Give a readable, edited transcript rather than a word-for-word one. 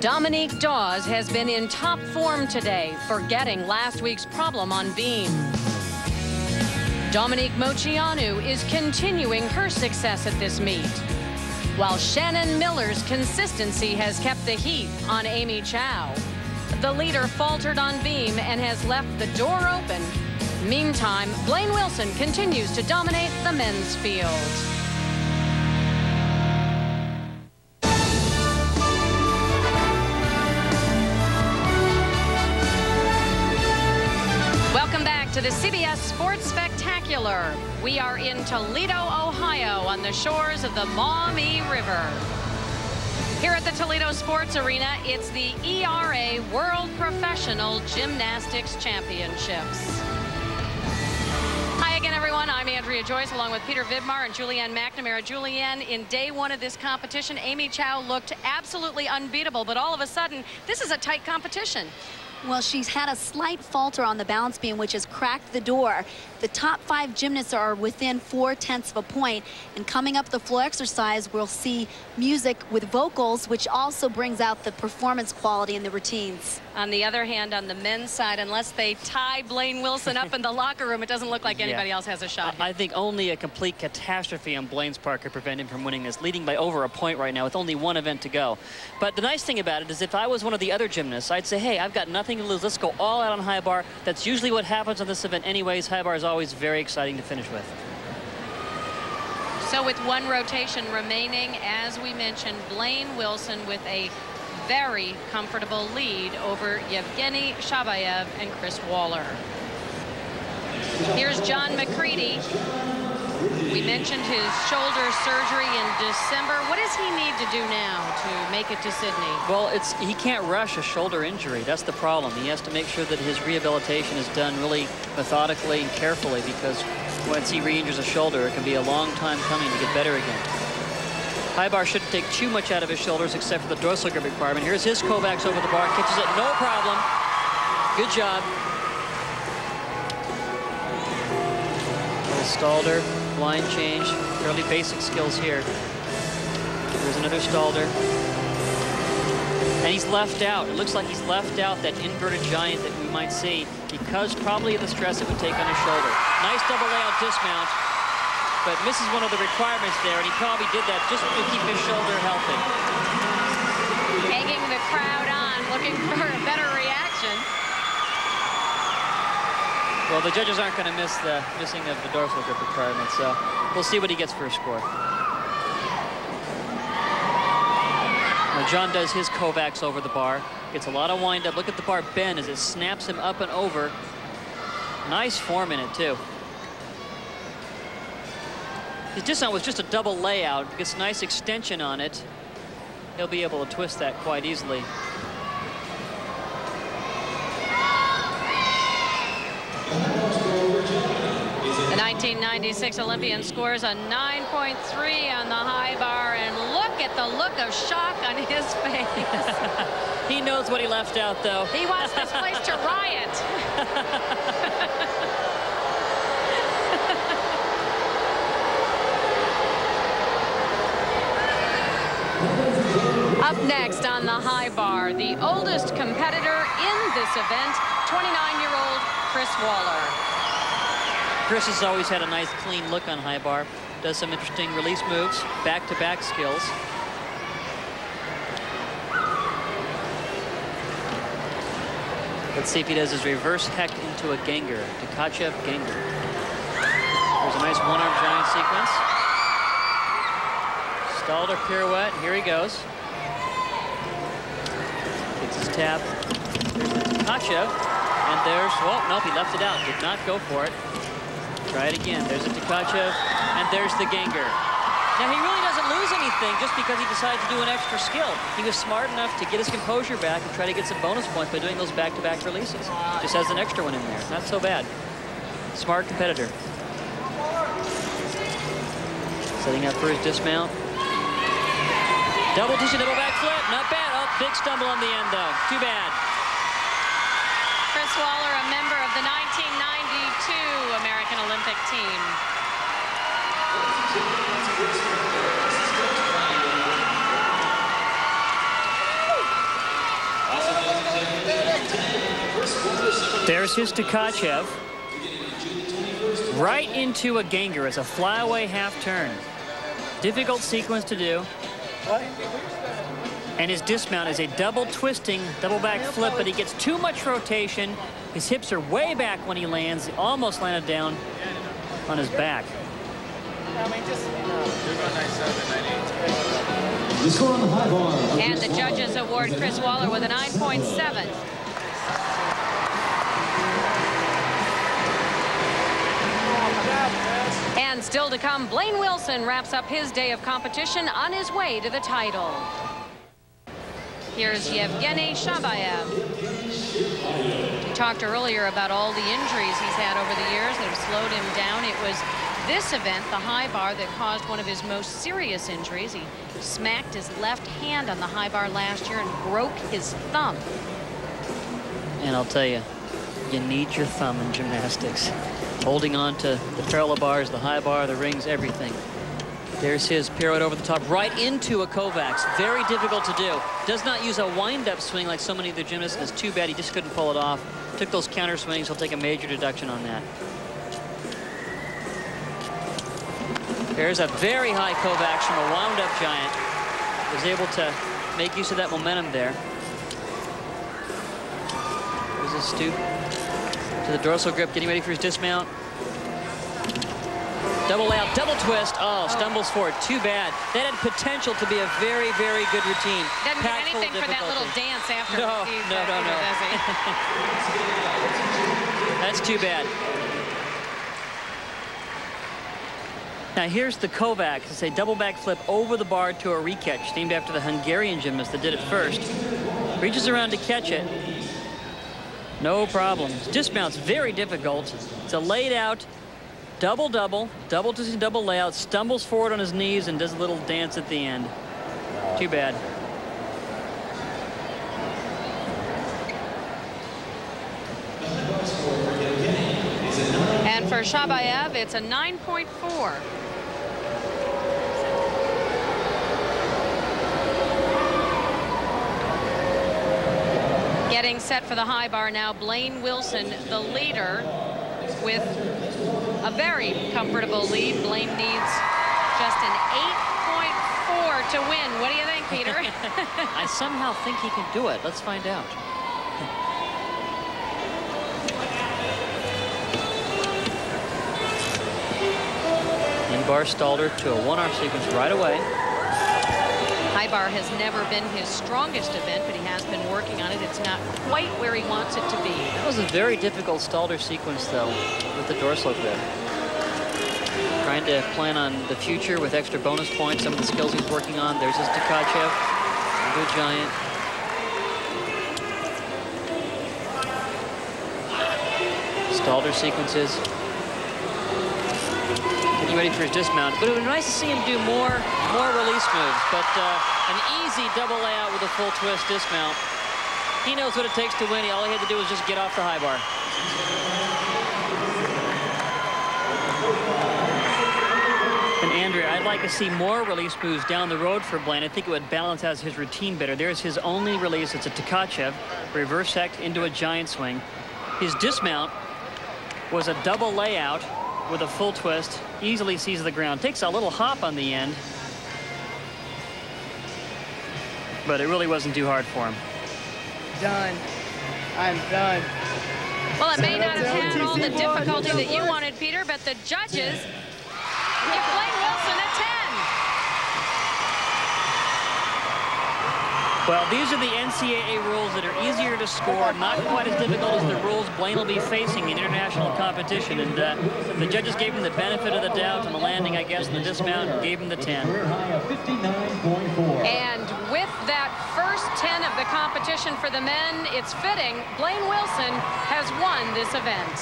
Dominique Dawes has been in top form today, forgetting last week's problem on beam. Dominique Moceanu is continuing her success at this meet, while Shannon Miller's consistency has kept the heat on Amy Chow. The leader faltered on beam and has left the door open. Meantime, Blaine Wilson continues to dominate the men's field. Welcome back to the CBS Sports Spectacular. We are in Toledo, Ohio, on the shores of the Maumee River. Here at the Toledo Sports Arena, it's the ERA World Professional Gymnastics Championships. Hi again, everyone. I'm Andrea Joyce, along with Peter Vidmar and Julianne McNamara. Julianne, in day one of this competition, Amy Chow looked absolutely unbeatable, but all of a sudden, this is a tight competition. Well, she's had a slight falter on the balance beam, which has cracked the door. The top 5 gymnasts are within 0.4 of a point. And coming up the floor exercise, we'll see music with vocals, which also brings out the performance quality in the routines. On the other hand, on the men's side, unless they tie Blaine Wilson up in the locker room, it doesn't look like anybody else has a shot here. I think only a complete catastrophe on Blaine's part could prevent him from winning this, leading by over a point right now with only one event to go. But the nice thing about it is if I was one of the other gymnasts, I'd say, hey, I've got nothing to lose. Let's go all out on high bar. That's usually what happens on this event anyways. High bar is always very exciting to finish with. So with one rotation remaining, as we mentioned, Blaine Wilson with a very comfortable lead over Evgeny, Shabaev, and Chris Waller. Here's John Macready. We mentioned his shoulder surgery in December. What does he need to do now to make it to Sydney? Well, he can't rush a shoulder injury. That's the problem. He has to make sure that his rehabilitation is done really methodically and carefully, because once he re-injures a shoulder, it can be a long time coming to get better again. High bar shouldn't take too much out of his shoulders except for the dorsal grip requirement. Here's his Kovacs over the bar, catches it, no problem. Good job. Little Stalder, blind change, fairly basic skills here. Here's another Stalder. And he's left out. It looks like he's left out that inverted giant that we might see because probably of the stress it would take on his shoulder. Nice double layout dismount, but misses one of the requirements there, and he probably did that just to keep his shoulder healthy. Egging the crowd on, looking for a better reaction. Well, the judges aren't going to miss the missing of the dorsal grip requirement, so we'll see what he gets for a score. Now John does his Kovacs over the bar, gets a lot of wind up. Look at the bar bend as it snaps him up and over. Nice form in it too. His dismount was just a double layout. Gets nice extension on it. He'll be able to twist that quite easily. The 1996 Olympian scores a 9.3 on the high bar, and look at the look of shock on his face. He knows what he left out, though. He wants this place to riot. Up next on the high bar, the oldest competitor in this event, 29-year-old Chris Waller. Chris has always had a nice clean look on high bar. Does some interesting release moves, back-to-back skills. Let's see if he does his reverse heck into a Ganger, Tkachev Ganger. There's a nice one-arm giant sequence. Stalder pirouette, here he goes. Gets his tap. There's the Tkachev, and there's, well, nope, he left it out, did not go for it. Try it again. There's a Tkachev, and there's the Ganger. Now, he really doesn't lose anything just because he decided to do an extra skill. He was smart enough to get his composure back and try to get some bonus points by doing those back-to-back releases. Just has an extra one in there. Not so bad. Smart competitor. Setting up for his dismount. Double Dutch double backflip. Not bad. Oh, big stumble on the end, though. Too bad. Chris Waller, a member of the 1992 American Olympic team. There's his Tkachev. Right into a ganger. It's a flyaway half turn. Difficult sequence to do. And his dismount is a double twisting, double back flip, but he gets too much rotation. His hips are way back when he lands. He almost landed down on his back. And the judges award Chris Waller with a 9.7. And still to come, Blaine Wilson wraps up his day of competition on his way to the title. Here's Evgeny Shabaev. We talked earlier about all the injuries he's had over the years that have slowed him down. It was this event, the high bar, that caused one of his most serious injuries. He smacked his left hand on the high bar last year and broke his thumb. And I'll tell you, you need your thumb in gymnastics. Holding on to the parallel bars, the high bar, the rings, everything. There's his pirouette over the top, right into a Kovacs. Very difficult to do. Does not use a wind-up swing like so many of the gymnasts. It's too bad he just couldn't pull it off. Took those counter swings. He'll take a major deduction on that. There's a very high Kovacs from a wound-up giant. Was able to make use of that momentum there. There's his stoop to the dorsal grip, getting ready for his dismount. Double layout, double twist. Oh, stumbles forward. Too bad. That had potential to be a very, very good routine. Doesn't get anything for that little dance after. No. That's too bad. Now here's the Kovacs. It's a double back flip over the bar to a recatch, named after the Hungarian gymnast that did it first. Reaches around to catch it. No problem. Dismount's very difficult. It's a laid out double twisting, double layout, stumbles forward on his knees and does a little dance at the end. Too bad. And for Shabaev, it's a 9.4. Getting set for the high bar now, Blaine Wilson, the leader, with a very comfortable lead. Blaine needs just an 8.4 to win. What do you think, Peter? I somehow think he can do it. Let's find out. In-bar Stalder to a one-arm sequence right away. High bar has never been his strongest event, but he has been working on it. It's not quite where he wants it to be. That was a very difficult Stalder sequence, though, with the dorsal grip. Trying to plan on the future with extra bonus points, some of the skills he's working on. There's his Tkachev, good giant. Stalder sequences. Getting ready for his dismount. But it would be nice to see him do more release moves. But an easy double layout with a full twist dismount. He knows what it takes to win. All he had to do was just get off the high bar. And Andrea, I'd like to see more release moves down the road for Blaine. I think it would balance out his routine better. There's his only release. It's a Tkachev, reverse sect into a giant swing. His dismount was a double layout with a full twist, easily sees the ground. Takes a little hop on the end, but it really wasn't too hard for him. Done. I'm done. Well, it may not have had all the difficulty that you wanted, Peter, but the judges give Blaine Wilson a 10. Well, these are the NCAA rules that are easier to score, not quite as difficult as the rules Blaine will be facing in international competition. And the judges gave him the benefit of the doubt on the landing, I guess, and the dismount, and gave him the 10. And with that first 10 of the competition for the men, it's fitting Blaine Wilson has won this event.